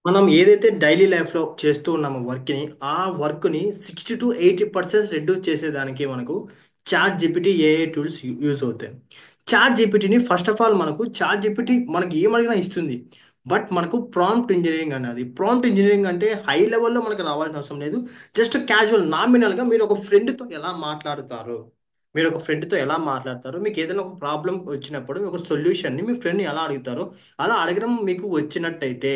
మనం ఏదైతే డైలీ లైఫ్‌లో చేస్తూ ఉన్నామో వర్క్‌ని, ఆ వర్క్‌ని 60-80% రెడ్యూస్ చేసేదానికి మనకు chat GPT, AI tools use అవుతాయి. చాట్ జీపీటీని ఫస్ట్ ఆఫ్ ఆల్ మనకు చాట్ జీపీటీ మనకి ఏమడిగినా ఇస్తుంది. బట్ మనకు ప్రాంప్ట్ ఇంజినీరింగ్ అన్నది. ప్రాంప్ట్ ఇంజినీరింగ్ అంటే హై లెవెల్‌లో మనకు రావాల్సిన అవసరం లేదు. జస్ట్ క్యాజువల్ నామినల్‌గా మీరు ఒక ఫ్రెండ్‌తో ఎలా మాట్లాడుతారు? మీరు ఒక ఫ్రెండ్‌తో ఎలా మాట్లాడతారు? మీకు ఏదైనా ఒక ప్రాబ్లమ్ వచ్చినప్పుడు ఒక సొల్యూషన్‌ని మీ ఫ్రెండ్‌ని ఎలా అడుగుతారో, అలా అడగడం మీకు వచ్చినట్టయితే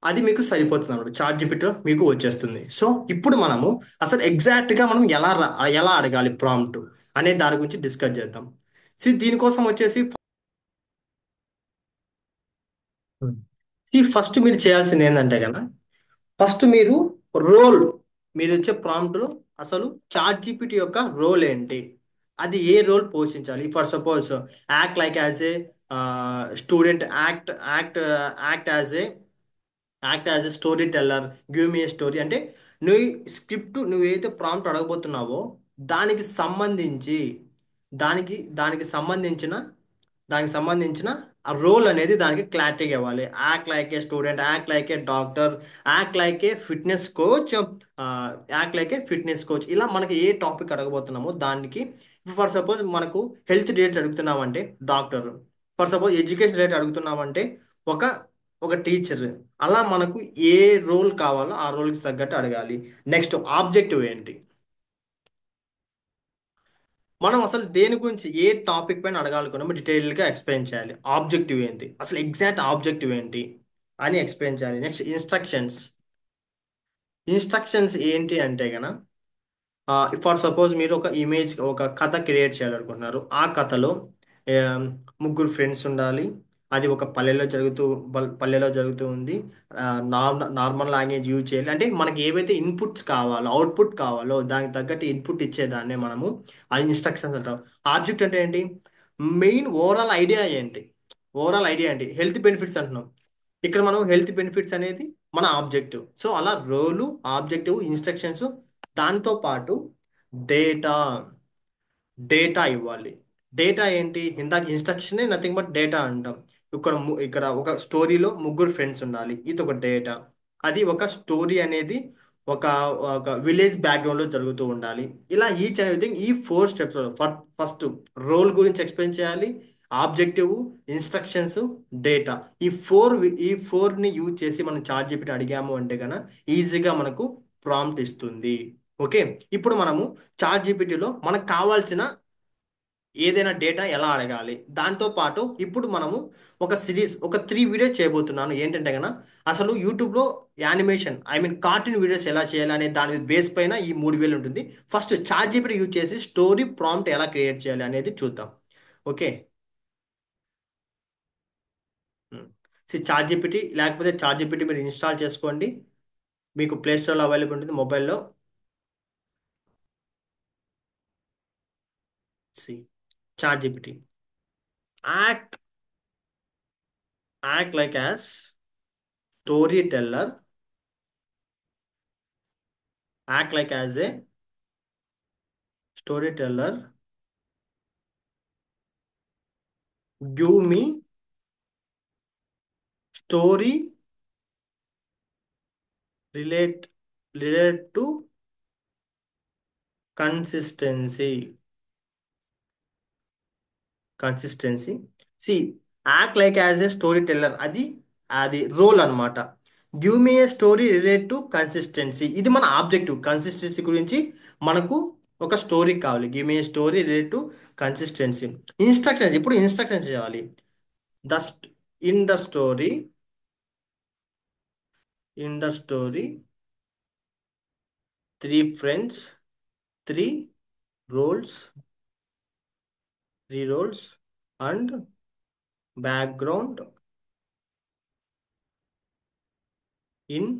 అది మీకు సరిపోతుంది అనమాట. చాట్ జీపీటీలో మీకు వచ్చేస్తుంది. సో ఇప్పుడు మనము అసలు ఎగ్జాక్ట్‌గా మనం ఎలా అడగాలి ప్రాంప్ట్ అనే దాని గురించి డిస్కస్ చేద్దాం. దీనికోసం వచ్చేసి ఫస్ట్ మీరు చేయాల్సింది ఏంటంటే గన ఫస్ట్ మీరు రోల్ మీరు ఇచ్చే ప్రాంప్ట్లో అసలు చాట్ జీపీటీ యొక్క రోల్ ఏంటి? అది ఏ రోల్ పోషించాలి? For suppose act like as a student act as a storyteller, give me a story అంటే నువ్వు స్క్రిప్ట్ నువ్వేదైతే ప్రాంప్ట్ అడగబోతున్నావో దానికి సంబంధించి దానికి సంబంధించిన ఆ రోల్ అనేది దానికి క్లారిటీగా ఇవ్వాలి. Act like a student, act like a doctor, act like a fitness coach, ఇలా మనకి ఏ టాపిక్ అడగబోతున్నామో దానికి ఫర్ సపోజ్ మనకు హెల్త్ రిలేటెడ్ అడుగుతున్నామంటే doctor, for suppose education related అడుగుతున్నామంటే ఒక ఒక టీచర్. అలా మనకు ఏ రోల్ కావాలో ఆ రోల్కి తగ్గట్టు అడగాలి. నెక్స్ట్ ఆబ్జెక్టివ్ ఏంటి? మనం అసలు దేని గురించి ఏ టాపిక్ పైన అడగాలనుకున్నామో డీటెయిల్గా ఎక్స్ప్లెయిన్ చేయాలి. ఆబ్జెక్టివ్ ఏంటి, అసలు ఎగ్జాక్ట్ ఆబ్జెక్టివ్ ఏంటి అని ఎక్స్ప్లెయిన్ చేయాలి. నెక్స్ట్ ఇన్స్ట్రక్షన్స్ ఏంటి అంటే గన ఫర్ సపోజ్ మీరు ఒక కథ క్రియేట్ చేయాలనుకుంటున్నారు. ఆ కథలో ఆ, ముగ్గురు ఫ్రెండ్స్ ఉండాలి. అది ఒక పల్లెలో జరుగుతూ ఉంది. నార్మల్ లాంగ్వేజ్ యూజ్ చేయాలి. అంటే మనకి ఏవైతే ఇన్పుట్స్ కావాలో అవుట్పుట్ కావాలో దానికి తగ్గట్టు ఇన్పుట్ ఇచ్చేదాన్నే మనము ఆ ఇన్స్ట్రక్షన్స్ అంటాం. ఆబ్జెక్ట్ అంటే ఏంటి? మెయిన్ ఓవరాల్ ఐడియా ఏంటి? హెల్త్ బెనిఫిట్స్ అంటున్నాం. ఇక్కడ మనం హెల్త్ బెనిఫిట్స్ అనేది మన ఆబ్జెక్టివ్. సో అలా రోలు, ఆబ్జెక్టివ్, ఇన్స్ట్రక్షన్స్, దాంతో పాటు డేటా డేటా ఇవ్వాలి. డేటా ఏంటి? ఇందాక ఇన్స్ట్రక్షనే నథింగ్ బట్ డేటా అంటాం. ఇక్కడ ఒక స్టోరీలో ముగ్గురు ఫ్రెండ్స్ ఉండాలి, ఇది ఒక డేటా. అది ఒక స్టోరీ అనేది ఒక ఒక విలేజ్ బ్యాక్గ్రౌండ్లో జరుగుతూ ఉండాలి. ఇలా ఈచ్ అండ్ ఎవ్రీథింగ్ ఈ 4 స్టెప్స్. ఫస్ట్ రోల్ గురించి ఎక్స్ప్లెయిన్ చేయాలి, ఆబ్జెక్టివ్, ఇన్స్ట్రక్షన్స్, డేటా. ఈ ఫోర్ని యూజ్ చేసి మనం చాట్ జీపీటీ అడిగాము అంటే కనుక ఈజీగా మనకు ప్రాంప్ట్ ఇస్తుంది. ఓకే. ఇప్పుడు మనము చాట్ జీపీటీలో మనకు కావాల్సిన ఏదైనా డేటా ఎలా అడగాలి, దాంతో పాటు ఇప్పుడు మనము ఒక 3 వీడియోస్ చేయబోతున్నాను. ఏంటంటే కనుక అసలు యూట్యూబ్లో animation, I mean cartoon videos ఎలా చేయాలి అనే దాని బేస్ పైన ఈ 3 వేలు ఉంటుంది. ఫస్ట్ చాట్ జీపీటీ యూజ్ చేసి స్టోరీ ప్రాంప్ట్ ఎలా క్రియేట్ చేయాలి అనేది చూద్దాం. ఓకే. చాట్ జీపీటీ లేకపోతే చాట్ జీపీటీ మీరు ఇన్స్టాల్ చేసుకోండి. మీకు ప్లే స్టోర్లో అవైలబుల్ ఉంటుంది మొబైల్లో. సి chat GPT act act like as storyteller, act like as a storyteller, give me story relate relate to consistency consistency సి act like as a storyteller, అది అది role అన్నమాట. Give me a story relate to consistency, ఇది మన objective. Consistency గురించి మనకు ఒక story కావాలి. Give me a story relate to consistency. ఇప్పుడు ఇన్స్ట్రక్షన్స్ చేయాలి. The in the story in the story three friends, three roles and background in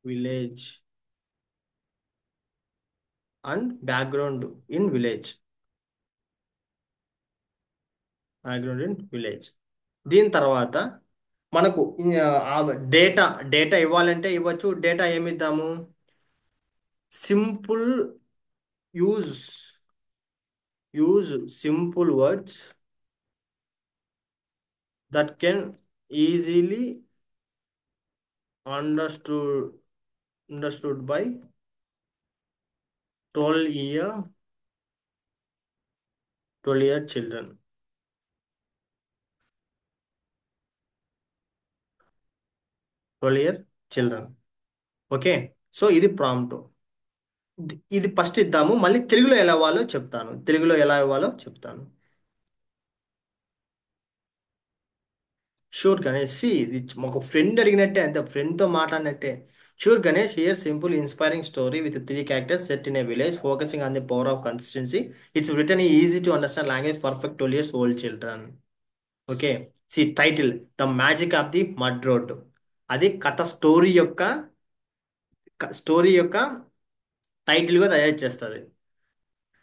village background in village background in village. దీని తర్వాత మనకు ఆ డేటా డేటా ఇవ్వాలంటే ఇవ్వచ్చు. Data ఏమిద్దాము? Simple use use simple words that can easily understood understood by 12 year children. 12 year children. Okay. So ఇది prompt. ఇది first ఇద్దాము, మళ్ళీ తెలుగులో ఎలా ఇవ్వాలో చెప్తాను. తెలుగులో ఎలా ఇవ్వాలో చెప్తాను. షూర్ గణేష్, ఇది ఒక ఫ్రెండ్ అడిగినట్టే, అంతే, ఫ్రెండ్తో మాట్లాడినట్టే. Sure Ganesh, here simple inspiring story with 3 characters set in a village focusing on the power of consistency. It's written easy to understand language perfect 12 years old children. Okay. See title the magic of the mud road. అది కథ story యొక్క టైటిల్గా తయారు చేస్తుంది.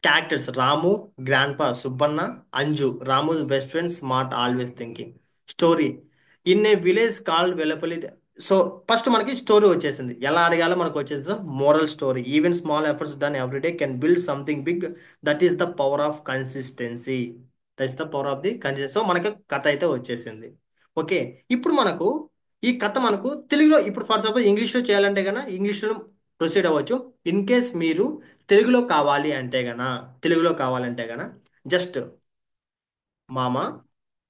Characters Ramu, grandpa Subbanna, Anju Ramu's best friend, smart always thinking. Story in a village called Velapalli. So first మనకి story వచ్చేసింది, ఎలా అడగాలో మనకు వచ్చేసి moral story. Even small efforts done everyday can build something big. That is the power of consistency. That is the power of the consistency. So మనకి కథ అయితే వచ్చేసింది. ఓకే. ఇప్పుడు మనకు ఈ కథ మనకు తెలుగులో, ఇప్పుడు ఫర్ సపోజ్ ఇంగ్లీష్లో చేయాలంటే కన్నా ఇంగ్లీష్లో ప్రొసీడ్ అవ్వచ్చు. ఇన్ కేస్ మీరు తెలుగులో కావాలి అంటే గన, తెలుగులో కావాలంటే గన జస్ట్ మామ,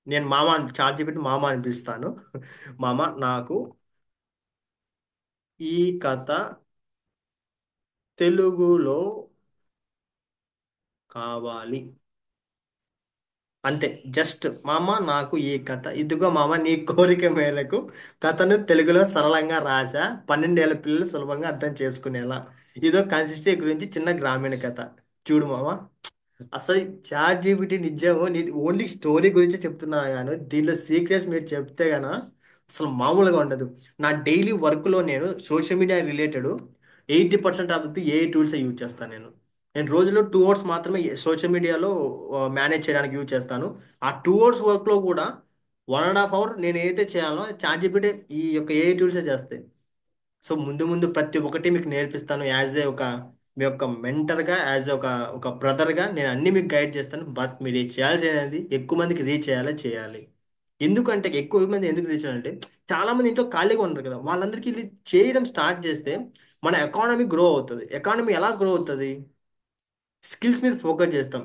నేను మామ చార్జ్ పెట్టి మామ అని పిలుస్తాను. మామ నాకు ఈ కథ తెలుగులో కావాలి. అంతే. జస్ట్ మామ నాకు ఈ కథ ఇదిగో మామ, నీ కోరిక మేరకు కథను తెలుగులో సరళంగా రాసా, 12 ఏళ్ల పిల్లలు సులభంగా అర్థం చేసుకునేలా. ఇదో కన్సిస్టెన్సీ గురించి చిన్న గ్రామీణ కథ. చూడు మామ, అసలు చాట్ జీపీటీ నిజము, నీ ఓన్లీ స్టోరీ గురించి చెప్తున్నాను కానీ దీనిలో సీక్రెట్స్ మీరు చెప్తే గన అసలు మామూలుగా ఉండదు. నా డైలీ వర్క్లో నేను social media related 80% of the A tools use చేస్తాను. నేను రోజులో 2 hours మాత్రమే సోషల్ మీడియాలో మేనేజ్ చేయడానికి యూజ్ చేస్తాను. ఆ 2 hours వర్క్లో కూడా 1.5 hour నేను ఏదైతే చేయాలో చాట్ జీపీటీ ఈ యొక్క ఏ టూల్సే చేస్తాయి. సో ముందు ముందు ప్రతి ఒక్కటి మీకు నేర్పిస్తాను. యాజ్ ఏ ఒక మీ యొక్క మెంటర్గా, యాజ్ ఒక ఒక బ్రదర్గా నేను అన్ని మీకు గైడ్ చేస్తాను. బట్ మీరు చేయాల్సింది ఎక్కువ మందికి రీచ్ చేయాలి. ఎందుకంటే ఎక్కువ మంది ఎందుకు రీచ్ చేయాలంటే చాలా మంది ఇంట్లో ఖాళీగా ఉండరు కదా, వాళ్ళందరికీ ఇది చేయడం స్టార్ట్ చేస్తే మన ఎకానమీ గ్రో అవుతుంది. ఎకానమీ ఎలా గ్రో అవుతుంది? స్కిల్స్ మీద ఫోకస్ చేస్తాం.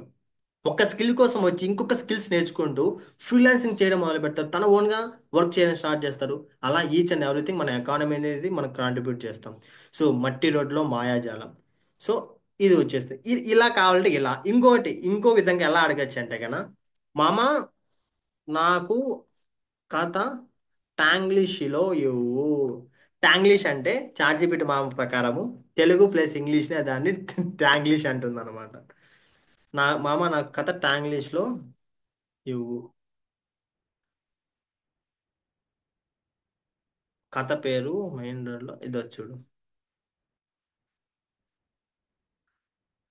ఒక స్కిల్ కోసం వచ్చి ఇంకొక స్కిల్స్ నేర్చుకుంటూ ఫ్రీలాన్సింగ్ చేయడం మొదలు పెడతారు, తన ఓన్గా వర్క్ చేయడం స్టార్ట్ చేస్తారు. అలా ఈచ్ అండ్ ఎవ్రీథింగ్ మన ఎకానమీ అనేది మనం కాంట్రిబ్యూట్ చేస్తాం. సో మట్టి రోడ్లో మాయాజాలం. సో ఇది వచ్చేస్తుంది. ఇలా కావాలంటే ఇలా, ఇంకో విధంగా ఎలా అడగచ్చు అంటే కనుక, మామ నాకు కథ టాంగ్లీష్లో ఇవ్వు. టాంగ్లీష్ అంటే చార్జిపిటి మామ ప్రకారము తెలుగు ప్లస్ ఇంగ్లీష్నే దాన్ని టాంగ్లీష్ అంటుంది అనమాట. మామ నాకు కథ టాంగ్లీష్లో ఇవ్వు. కథ పేరు మహేంద్రలో ఇదో చూడు.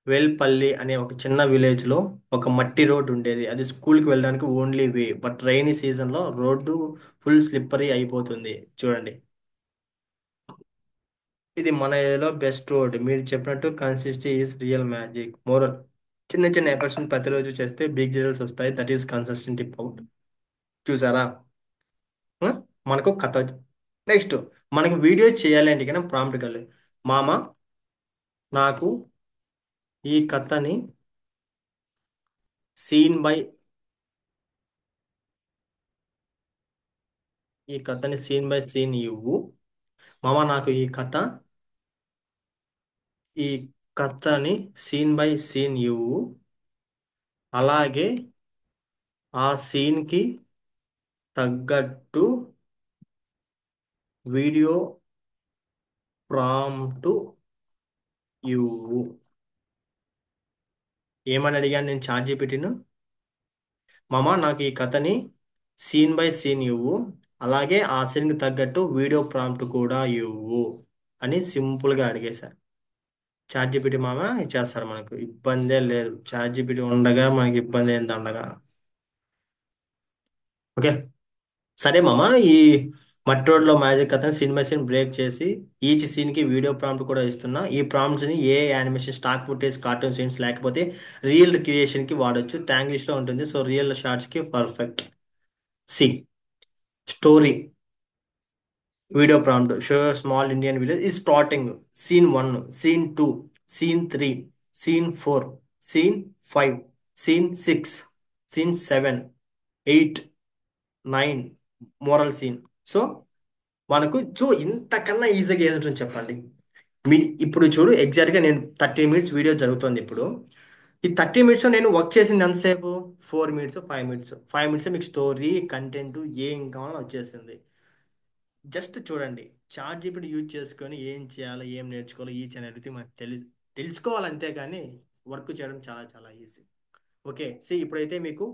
వేల్పల్లి అనే ఒక చిన్న విలేజ్ లో ఒక మట్టి రోడ్డు ఉండేది. అది స్కూల్కి వెళ్ళడానికి only way. But rainy season లో రోడ్డు ఫుల్ స్లిప్పరీ అయిపోతుంది. చూడండి, ఇది మన ఏరియాలో బెస్ట్ రోడ్. మీరు చెప్పినట్టు consistency is real magic. Moral, చిన్న చిన్న ఎఫర్ట్స్ ప్రతిరోజు చేస్తే బిగ్ రిజల్ట్స్ వస్తాయి. That is consistent pout. చూసారా? ఆ? మనకు కథ. నెక్స్ట్ మనకి వీడియో చేయాలి అంటే కన్నా ప్రాంప్ట్ కావాలి. మామ నాకు ఈ కథని సీన్ బై ఈ కథని సీన్ బై సీన్ ఇవ్వు. మామ నాకు ఈ కథని సీన్ బై సీన్ ఇవ్వు. అలాగే ఆ సీన్ కి తగ్గట్టు వీడియో ప్రాంప్ట్ ఇవ్వు. ఏమని అడిగాను నేను చాట్ జీపీటీను? మామ నాకు ఈ కథని సీన్ బై సీన్ ఇవ్వు, అలాగే ఆ సీన్కి తగ్గట్టు వీడియో ప్రాంప్ట్ కూడా ఇవ్వు అని సింపుల్గా అడిగేశారు. చాట్ జీపీటీ మామ ఇచ్చేస్తారు, మనకు ఇబ్బందే లేదు. చాట్ జీపీటీ ఉండగా మనకి ఇబ్బంది ఏంది ఉండగా. ఓకే. సరే మామ, ఈ మట్టి రోడ్లో మ్యాజిక్ కథని సీన్ బై సీన్ బ్రేక్ చేసి ఈచ్ సీన్ కి వీడియో ప్రాంప్ట్ కూడా ఇస్తున్నా. ఈ ప్రాంప్ట్స్ ని ఏ animation, stock footage, cartoon scenes లేకపోతే రియల్ క్రియేషన్ కి వాడొచ్చు. ట్యాంగ్లిష్ లో ఉంటుంది, సో రియల్ షార్ట్స్ కి perfect. See story Video prompt, show a small Indian village is starting. Scene 1, scene 2, scene 3, scene 4, scene 5, scene 6, scene 7, 8, 9, moral scene. So మనకు ఇంతకన్నా ఈజీగా ఏది ఉంటుంది చెప్పండి. మీ ఇప్పుడు చూడు, ఎగ్జాక్ట్గా నేను 30 మినిట్స్ వీడియో జరుగుతుంది ఇప్పుడు. ఈ 30 మినిట్స్లో నేను వర్క్ చేసింది ఎంతసేపు? 4 మినిట్స్, 5 మినిట్స్. 5 మినిట్స్ మీకు స్టోరీ కంటెంట్ ఏం కావాలో వచ్చేసింది. జస్ట్ చూడండి, చాట్ జీపీటీ యూజ్ చేసుకొని ఏం చేయాలో, ఏం నేర్చుకోవాలో ఈచ్ అండ్ ఎవ్రీథింగ్ మనకు తెలుసుకోవాలి అంతే, కానీ వర్క్ చేయడం చాలా చాలా ఈజీ. ఓకే, ఇప్పుడైతే మీకు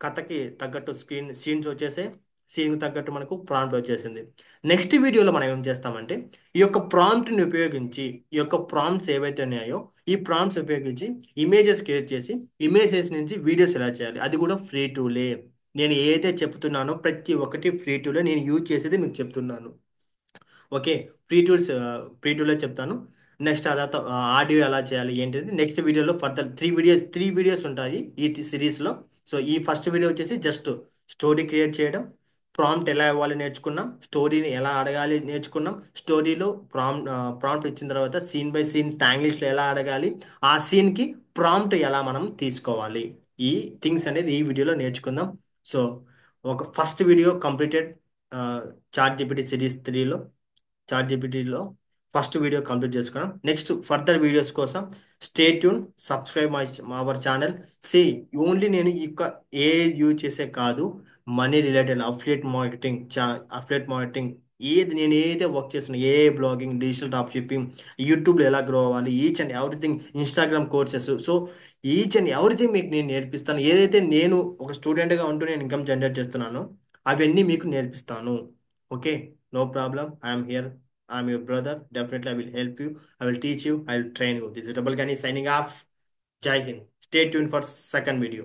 కథకి తగ్గట్టు సీన్స్ వచ్చేసే, సీన్కి తగ్గట్టు మనకు ప్రాంప్ట్ వచ్చేసింది. నెక్స్ట్ వీడియోలో మనం ఏం చేస్తామంటే, ఈ యొక్క ప్రాంప్ట్ని ఉపయోగించి, ఈ యొక్క ప్రాంప్ట్స్ ఏవైతే ఉన్నాయో ఈ ప్రాంప్ట్స్ ఉపయోగించి ఇమేజెస్ క్రియేట్ చేసి, ఇమేజెస్ నుంచి వీడియోస్ ఎలా చేయాలి, అది కూడా ఫ్రీ టూలే. నేను ఏదైతే చెప్తున్నానో ప్రతి ఒక్కటి ఫ్రీ టూలే, నేను యూజ్ చేసేది మీకు చెప్తున్నాను. ఓకే, ఫ్రీ టూల్లో చెప్తాను. నెక్స్ట్ అదాత ఆడియో ఎలా చేయాలి ఏంటిది నెక్స్ట్ వీడియోలో ఫర్దర్ త్రీ వీడియోస్ ఉంటాయి ఈ సిరీస్లో. సో ఈ ఫస్ట్ వీడియో వచ్చేసి జస్ట్ స్టోరీ క్రియేట్ చేయడం, ప్రాంప్ట్ ఎలా ఇవ్వాలి నేర్చుకున్నాం, స్టోరీని ఎలా అడగాలి నేర్చుకున్నాం, స్టోరీలో ప్రాంప్ట్ ఇచ్చిన తర్వాత సీన్ బై సీన్ ట్యాంగిల్స్లో ఎలా అడగాలి, ఆ సీన్కి ప్రాంప్ట్ ఎలా మనం తీసుకోవాలి, ఈ థింగ్స్ అనేది ఈ వీడియోలో నేర్చుకుందాం. సో ఒక first video completed chat GPT series 3లో. చాట్ జీపీటీలో ఫస్ట్ వీడియో కంప్లీట్ చేసుకున్నాం. నెక్స్ట్ ఫర్దర్ వీడియోస్ కోసం stay tune, subscribe our channel. See only నేను ఇక ఏ యూజ్ చేసే కాదు, మనీ రిలేటెడ్ అఫిలియేట్ మార్కెటింగ్ నేను ఏదైతే వర్క్ చేస్తున్నా, ఏ బ్లాగింగ్, డిజిటల్ డ్రాప్ షిప్పింగ్, యూట్యూబ్లో ఎలా గ్రో అవ్వాలి, each and everything, Instagram courses. So each and everything మీకు నేను నేర్పిస్తాను. ఏదైతే నేను ఒక స్టూడెంట్గా ఉంటూ నేను ఇన్కమ్ జనరేట్ చేస్తున్నానో అవన్నీ మీకు నేర్పిస్తాను. Okay, no problem, I'm here. I'm your brother. Definitely, I will help you. I will teach you. I will train you. This is Double Gani signing off. Jai Hind. Stay tuned for second video.